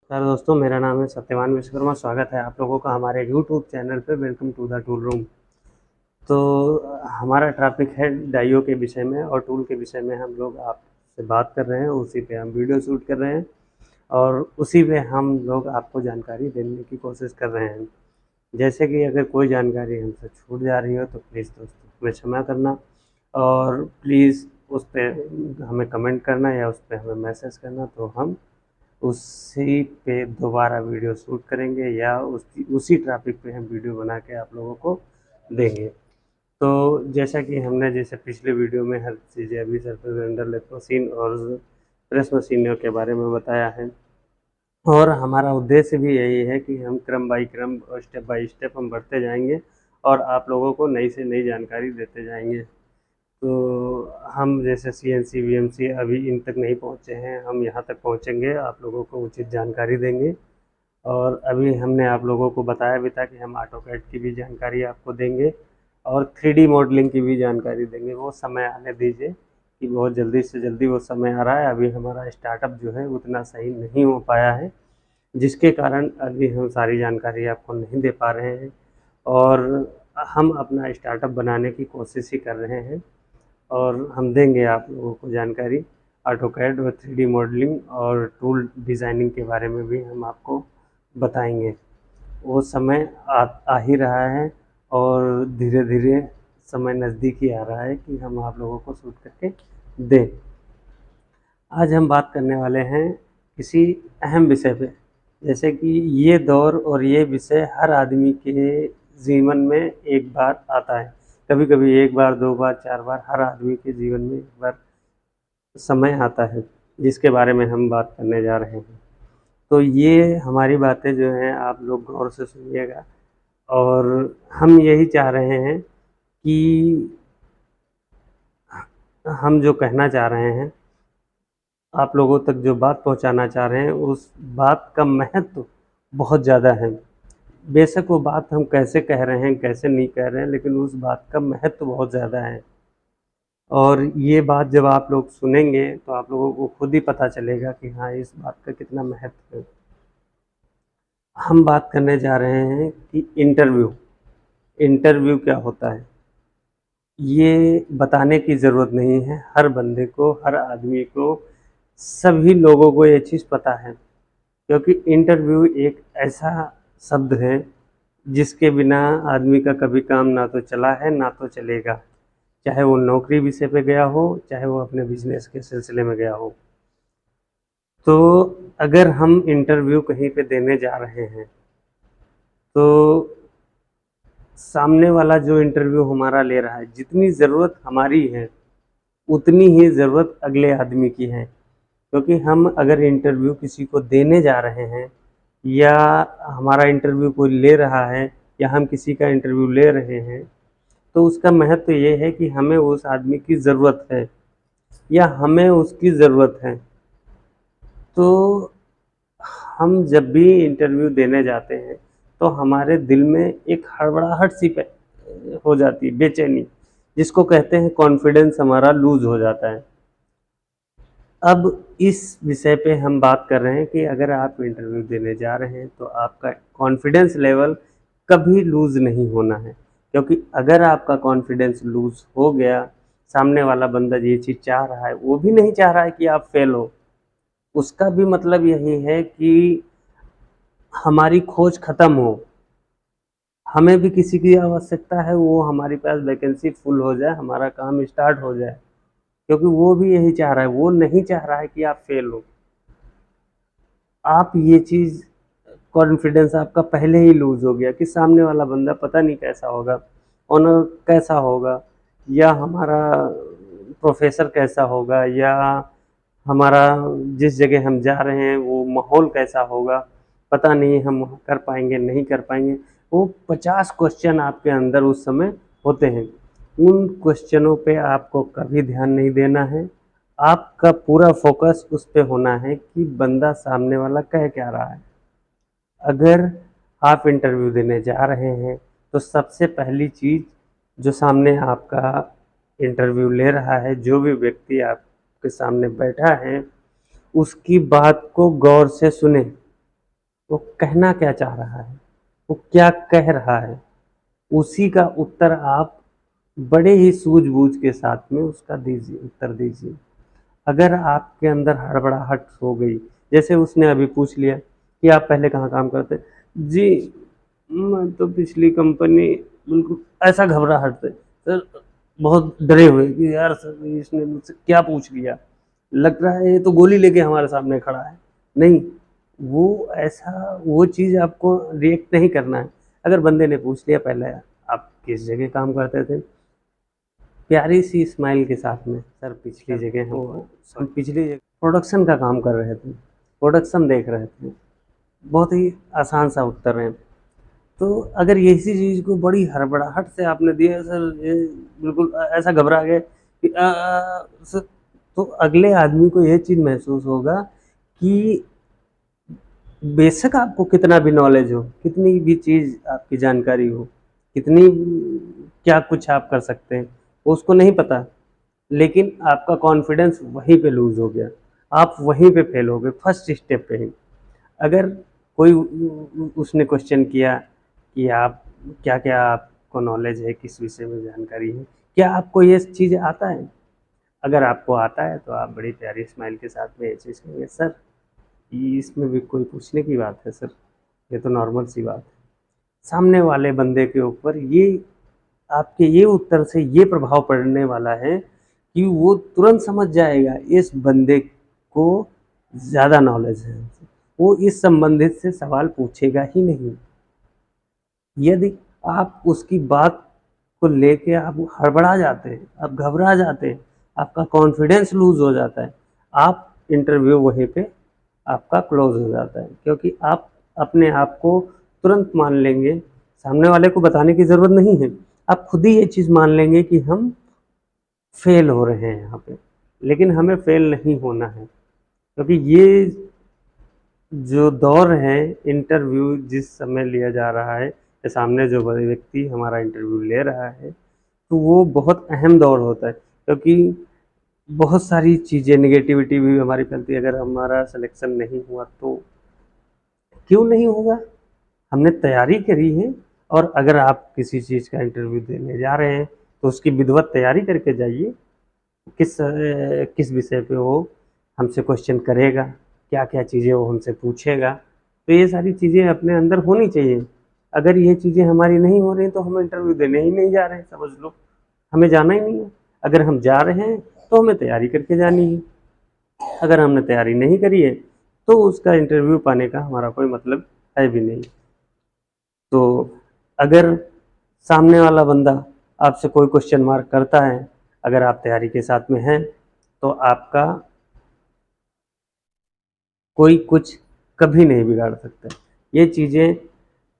नमस्कार दोस्तों, मेरा नाम है सत्यवान विश्वकर्मा। स्वागत है आप लोगों का हमारे यूट्यूब चैनल पे। Welcome to the tool room. तो हमारा टॉपिक है डाइयों के विषय में और टूल के विषय में हम लोग आपसे बात कर रहे हैं। उसी पे हम वीडियो शूट कर रहे हैं और उसी पे हम लोग आपको जानकारी देने की कोशिश कर रहे हैं। जैसे कि अगर कोई जानकारी हमसे छूट जा रही हो तो प्लीज़ दोस्तों हमें क्षमा करना, और प्लीज़ उस पे हमें कमेंट करना या उस पे हमें मैसेज करना, तो हम उसी पे दोबारा वीडियो शूट करेंगे या उसी टॉपिक पे हम वीडियो बना के आप लोगों को देंगे। तो जैसे पिछले वीडियो में हर चीज़ अभी सरफेस रेंडर लेप्रोसिन और प्रेस मशीनों के बारे में बताया है, और हमारा उद्देश्य भी यही है कि हम क्रम बाई क्रम और स्टेप बाई स्टेप हम बढ़ते जाएंगे और आप लोगों को नई से नई जानकारी देते जाएंगे। तो हम जैसे सीएनसी वीएमसी अभी इन तक नहीं पहुँचे हैं, हम यहाँ तक पहुँचेंगे, आप लोगों को उचित जानकारी देंगे। और अभी हमने आप लोगों को बताया भी था कि हम ऑटोकैड की भी जानकारी आपको देंगे और 3D मॉडलिंग की भी जानकारी देंगे। वो समय आने दीजिए कि बहुत जल्दी से जल्दी वो समय आ रहा है। अभी हमारा स्टार्टअप जो है उतना सही नहीं हो पाया है, जिसके कारण अभी हम सारी जानकारी आपको नहीं दे पा रहे हैं, और हम अपना स्टार्टअप बनाने की कोशिश ही कर रहे हैं। और हम देंगे आप लोगों को जानकारी ऑटोकैड और 3D मॉडलिंग और टूल डिज़ाइनिंग के बारे में भी हम आपको बताएंगे। वो समय आ ही रहा है और धीरे धीरे समय नज़दीक ही आ रहा है कि हम आप लोगों को शूट करके दें। आज हम बात करने वाले हैं किसी अहम विषय पे। जैसे कि ये दौर और ये विषय हर आदमी के जीवन में एक बार आता है, कभी कभी एक बार, दो बार, चार बार, हर आदमी के जीवन में एक बार समय आता है, जिसके बारे में हम बात करने जा रहे हैं। तो ये हमारी बातें जो हैं आप लोग गौर से सुनिएगा, और हम यही चाह रहे हैं कि हम जो कहना चाह रहे हैं, आप लोगों तक जो बात पहुंचाना चाह रहे हैं, उस बात का महत्व बहुत ज़्यादा है। बेशक वो बात हम कैसे कह रहे हैं, कैसे नहीं कह रहे हैं, लेकिन उस बात का महत्व बहुत ज़्यादा है। और ये बात जब आप लोग सुनेंगे तो आप लोगों को खुद ही पता चलेगा कि हाँ, इस बात का कितना महत्व है। हम बात करने जा रहे हैं कि इंटरव्यू इंटरव्यू क्या होता है। ये बताने की ज़रूरत नहीं है, हर बंदे को, हर आदमी को, सभी लोगों को ये चीज़ पता है, क्योंकि इंटरव्यू एक ऐसा शब्द है जिसके बिना आदमी का कभी काम ना तो चला है ना तो चलेगा। चाहे वो नौकरी विषय पे गया हो, चाहे वो अपने बिजनेस के सिलसिले में गया हो। तो अगर हम इंटरव्यू कहीं पे देने जा रहे हैं तो सामने वाला जो इंटरव्यू हमारा ले रहा है, जितनी ज़रूरत हमारी है उतनी ही ज़रूरत अगले आदमी की है। क्योंकि हम अगर इंटरव्यू किसी को देने जा रहे हैं, या हमारा इंटरव्यू कोई ले रहा है, या हम किसी का इंटरव्यू ले रहे हैं, तो उसका महत्व ये है कि हमें उस आदमी की ज़रूरत है या हमें उसकी ज़रूरत है। तो हम जब भी इंटरव्यू देने जाते हैं तो हमारे दिल में एक हड़बड़ाहट सी हो जाती है, बेचैनी, जिसको कहते हैं कॉन्फिडेंस हमारा लूज़ हो जाता है। अब इस विषय पे हम बात कर रहे हैं कि अगर आप इंटरव्यू देने जा रहे हैं तो आपका कॉन्फिडेंस लेवल कभी लूज़ नहीं होना है। क्योंकि अगर आपका कॉन्फिडेंस लूज़ हो गया, सामने वाला बंदा ये चीज़ चाह रहा है, वो भी नहीं चाह रहा है कि आप फेल हो, उसका भी मतलब यही है कि हमारी खोज ख़त्म हो, हमें भी किसी की आवश्यकता है, वो हमारे पास वैकेंसी फुल हो जाए, हमारा काम स्टार्ट हो जाए। क्योंकि वो भी यही चाह रहा है, वो नहीं चाह रहा है कि आप फेल हो। आप ये चीज़, कॉन्फिडेंस आपका पहले ही लूज़ हो गया कि सामने वाला बंदा पता नहीं कैसा होगा, ओनर कैसा होगा, या हमारा प्रोफेसर कैसा होगा, या हमारा जिस जगह हम जा रहे हैं वो माहौल कैसा होगा, पता नहीं हम कर पाएंगे नहीं कर पाएंगे। वो 50 क्वेश्चन आपके अंदर उस समय होते हैं। उन क्वेश्चनों पे आपको कभी ध्यान नहीं देना है। आपका पूरा फोकस उस पे होना है कि बंदा सामने वाला कह क्या रहा है। अगर आप इंटरव्यू देने जा रहे हैं तो सबसे पहली चीज़, जो सामने आपका इंटरव्यू ले रहा है, जो भी व्यक्ति आपके सामने बैठा है, उसकी बात को गौर से सुने। वो कहना क्या चाह रहा है, वो क्या कह रहा है, उसी का उत्तर आप बड़े ही सूझबूझ के साथ में उसका दीजिए, उत्तर दीजिए। अगर आपके अंदर हड़बड़ाहट हो गई, जैसे उसने अभी पूछ लिया कि आप पहले कहाँ काम करते? जी, मैं तो पिछली कंपनी, बिल्कुल ऐसा घबराहट से, सर बहुत डरे हुए कि यार सर इसने मुझसे क्या पूछ लिया, लग रहा है ये तो गोली लेके हमारे सामने खड़ा है। नहीं, वो ऐसा वो चीज़ आपको रिएक्ट नहीं करना है। अगर बंदे ने पूछ लिया पहले आप किस जगह काम करते थे, प्यारी सी स्माइल के साथ में, सर पिछली जगह हम पिछली जगह प्रोडक्शन का काम कर रहे थे, प्रोडक्शन देख रहे थे। बहुत ही आसान सा उत्तर है। तो अगर ये इसी चीज़ को बड़ी हड़बड़ाहट से आपने दिया, सर ये बिल्कुल ऐसा घबरा गए कि सर, तो अगले आदमी को ये चीज़ महसूस होगा कि बेशक आपको कितना भी नॉलेज हो, कितनी भी चीज़ आपकी जानकारी हो, कितनी क्या कुछ आप कर सकते हैं, वो उसको नहीं पता, लेकिन आपका कॉन्फिडेंस वहीं पे लूज़ हो गया, आप वहीं पे फेल हो गए फर्स्ट स्टेप पे ही। अगर कोई उसने क्वेश्चन किया कि आप क्या-क्या आपको नॉलेज है, किस विषय में जानकारी है, क्या आपको ये चीज़ आता है? अगर आपको आता है तो आप बड़ी प्यारी स्माइल के साथ में ये चीज़ कहेंगे, सर ये इसमें भी कोई पूछने की बात है सर, ये तो नॉर्मल सी बात है। सामने वाले बंदे के ऊपर ये आपके ये उत्तर से ये प्रभाव पड़ने वाला है कि वो तुरंत समझ जाएगा इस बंदे को ज़्यादा नॉलेज है, वो इस संबंधित से सवाल पूछेगा ही नहीं। यदि आप उसकी बात को लेके आप हड़बड़ा जाते हैं, आप घबरा जाते हैं, आपका कॉन्फिडेंस लूज़ हो जाता है, आप इंटरव्यू वहीं पे आपका क्लोज़ हो जाता है, क्योंकि आप अपने आप को तुरंत मान लेंगे, सामने वाले को बताने की ज़रूरत नहीं है, आप खुद ही ये चीज़ मान लेंगे कि हम फेल हो रहे हैं यहाँ पे, लेकिन हमें फेल नहीं होना है, क्योंकि ये जो दौर है, इंटरव्यू जिस समय लिया जा रहा है, या सामने जो व्यक्ति हमारा इंटरव्यू ले रहा है, तो वो बहुत अहम दौर होता है, क्योंकि बहुत सारी चीज़ें नेगेटिविटी भी हमारी फैलती है। अगर हमारा सिलेक्शन नहीं हुआ तो क्यों नहीं होगा? हमने तैयारी करी है, और अगर आप किसी चीज़ का इंटरव्यू देने जा रहे हैं तो उसकी विधिवत तैयारी करके जाइए। किस विषय पे वो हमसे क्वेश्चन करेगा, क्या-क्या चीज़ें वो हमसे पूछेगा, तो ये सारी चीज़ें अपने अंदर होनी चाहिए। अगर ये चीज़ें हमारी नहीं हो रही तो हम इंटरव्यू देने ही नहीं जा रहे हैं, समझ लो, हमें जाना ही नहीं है। अगर हम जा रहे हैं तो हमें तैयारी करके जानी है, अगर हमने तैयारी नहीं करी है तो उसका इंटरव्यू पाने का हमारा कोई मतलब है भी नहीं। तो अगर सामने वाला बंदा आपसे कोई क्वेश्चन मार्क करता है, अगर आप तैयारी के साथ में हैं, तो आपका कोई कुछ कभी नहीं बिगाड़ सकता। ये चीज़ें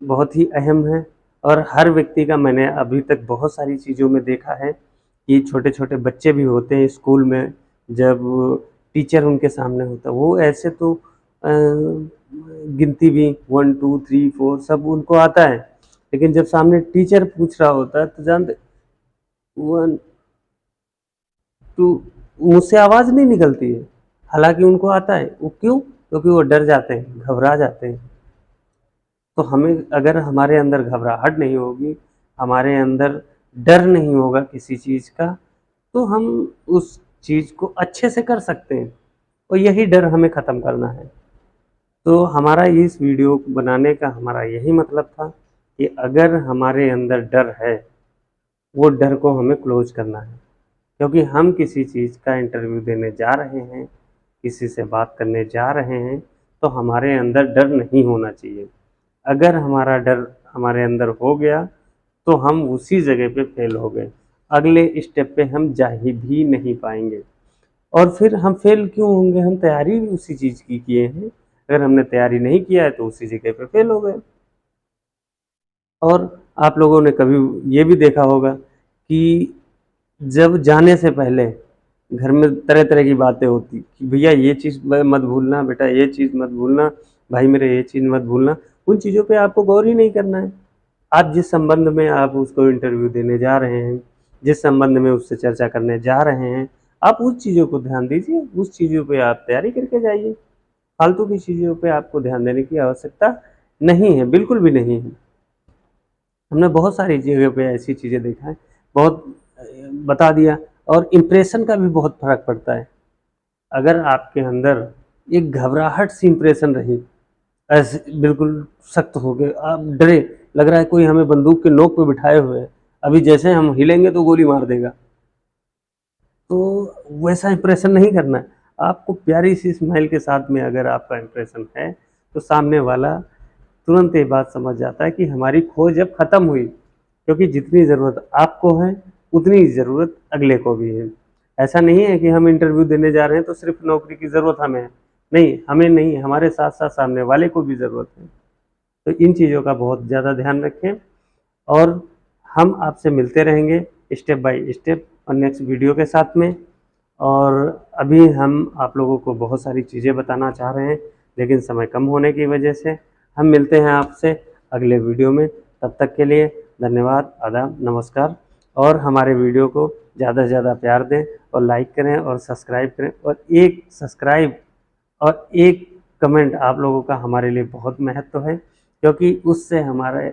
बहुत ही अहम हैं, और हर व्यक्ति का मैंने अभी तक बहुत सारी चीज़ों में देखा है कि छोटे-छोटे बच्चे भी होते हैं स्कूल में, जब टीचर उनके सामने होता है, वो ऐसे तो गिनती भी 1 2 3 4 सब उनको आता है, लेकिन जब सामने टीचर पूछ रहा होता है तो जानते 1 2 मुँह से आवाज़ नहीं निकलती है, हालाँकि उनको आता है। वो क्यों? क्योंकि वो डर जाते हैं, घबरा जाते हैं। तो हमें अगर हमारे अंदर घबराहट नहीं होगी, हमारे अंदर डर नहीं होगा किसी चीज़ का, तो हम उस चीज़ को अच्छे से कर सकते हैं, और यही डर हमें ख़त्म करना है। तो हमारा इस वीडियो को बनाने का हमारा यही मतलब था कि अगर हमारे अंदर डर है, वो डर को हमें क्लोज़ करना है, क्योंकि हम किसी चीज़ का इंटरव्यू देने जा रहे हैं, किसी से बात करने जा रहे हैं, तो हमारे अंदर डर नहीं होना चाहिए। अगर हमारा डर हमारे अंदर हो गया तो हम उसी जगह पे फेल हो गए, अगले स्टेप पे हम जा ही भी नहीं पाएंगे। और फिर हम फेल क्यों होंगे? हम तैयारी भी उसी चीज़ की किए हैं, अगर हमने तैयारी नहीं किया है तो उसी जगह पे फेल हो गए। और आप लोगों ने कभी ये भी देखा होगा कि जब जाने से पहले घर में तरह-तरह की बातें होती कि भैया ये चीज़ मत भूलना, बेटा ये चीज़ मत भूलना, भाई मेरे ये चीज़ मत भूलना। उन चीज़ों पे आपको गौर ही नहीं करना है। आप जिस संबंध में आप उसको इंटरव्यू देने जा रहे हैं, जिस संबंध में उससे चर्चा करने जा रहे हैं, आप उस चीज़ों को ध्यान दीजिए, उस चीज़ों पे आप तैयारी करके जाइए। फालतू की चीज़ों पे आपको ध्यान देने की आवश्यकता नहीं है, बिल्कुल भी नहीं है। हमने बहुत सारी जगह पे ऐसी चीज़ें देखा है, बहुत बता दिया। और इम्प्रेशन का भी बहुत फ़र्क पड़ता है। अगर आपके अंदर एक घबराहट सी इम्प्रेशन रही, ऐसे बिल्कुल सख्त हो गए, आप डरे, लग रहा है कोई हमें बंदूक के नोक पे बिठाए हुए है, अभी जैसे हम हिलेंगे तो गोली मार देगा, तो वैसा इम्प्रेशन नहीं करना है। आपको प्यारी सी स्माइल के साथ में अगर आपका इम्प्रेशन है, तो सामने वाला तुरंत ये बात समझ जाता है कि हमारी खोज अब ख़त्म हुई, क्योंकि जितनी ज़रूरत आपको है उतनी ज़रूरत अगले को भी है। ऐसा नहीं है कि हम इंटरव्यू देने जा रहे हैं तो सिर्फ नौकरी की ज़रूरत हमें है, नहीं, हमें नहीं, हमारे साथ साथ सामने वाले को भी ज़रूरत है। तो इन चीज़ों का बहुत ज़्यादा ध्यान रखें, और हम आपसे मिलते रहेंगे स्टेप बाय स्टेप और नेक्स्ट वीडियो के साथ में। और अभी हम आप लोगों को बहुत सारी चीज़ें बताना चाह रहे हैं, लेकिन समय कम होने की वजह से हम मिलते हैं आपसे अगले वीडियो में। तब तक के लिए धन्यवाद, आदाब, नमस्कार। और हमारे वीडियो को ज़्यादा से ज़्यादा प्यार दें और लाइक करें और सब्सक्राइब करें, और एक सब्सक्राइब और एक कमेंट आप लोगों का हमारे लिए बहुत महत्व है, क्योंकि उससे हमारे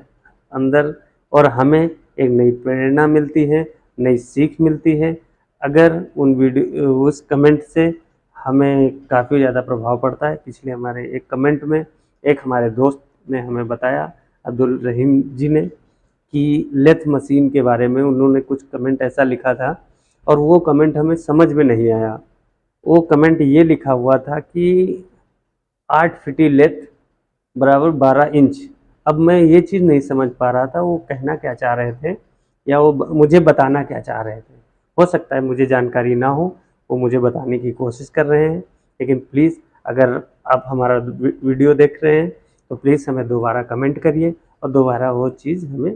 अंदर और हमें एक नई प्रेरणा मिलती है, नई सीख मिलती है। अगर उस कमेंट से हमें काफ़ी ज़्यादा प्रभाव पड़ता है। पिछले हमारे एक कमेंट में एक हमारे दोस्त ने हमें बताया, अब्दुल रहीम जी ने, कि लेथ मशीन के बारे में उन्होंने कुछ कमेंट ऐसा लिखा था, और वो कमेंट हमें समझ में नहीं आया। वो कमेंट ये लिखा हुआ था कि 8 फीटी लेथ बराबर 12 इंच। अब मैं ये चीज़ नहीं समझ पा रहा था वो कहना क्या चाह रहे थे, या वो मुझे बताना क्या चाह रहे थे। हो सकता है मुझे जानकारी ना हो, वो मुझे बताने की कोशिश कर रहे हैं। लेकिन प्लीज़, अगर आप हमारा वीडियो देख रहे हैं तो प्लीज़ हमें दोबारा कमेंट करिए और दोबारा वो चीज़ हमें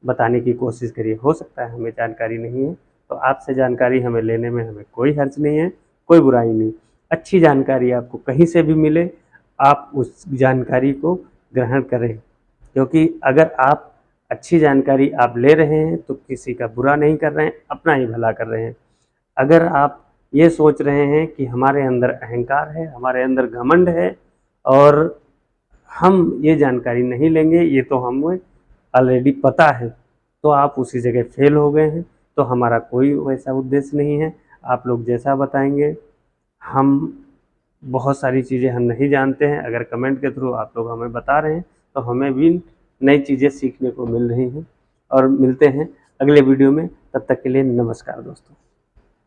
बताने की कोशिश करिए। हो सकता है हमें जानकारी नहीं है, तो आपसे जानकारी हमें लेने में हमें कोई हर्ज नहीं है, कोई बुराई नहीं। अच्छी जानकारी आपको कहीं से भी मिले, आप उस जानकारी को ग्रहण करें, क्योंकि अगर आप अच्छी जानकारी आप ले रहे हैं तो किसी का बुरा नहीं कर रहे हैं, अपना ही भला कर रहे हैं। अगर आप ये सोच रहे हैं कि हमारे अंदर अहंकार है, हमारे अंदर घमंड है और हम ये जानकारी नहीं लेंगे, ये तो हमें ऑलरेडी पता है, तो आप उसी जगह फेल हो गए हैं। तो हमारा कोई वैसा उद्देश्य नहीं है। आप लोग जैसा बताएंगे, हम बहुत सारी चीज़ें हम नहीं जानते हैं, अगर कमेंट के थ्रू आप लोग हमें बता रहे हैं तो हमें भी नई चीज़ें सीखने को मिल रही हैं। और मिलते हैं अगले वीडियो में, तब तक के लिए नमस्कार दोस्तों।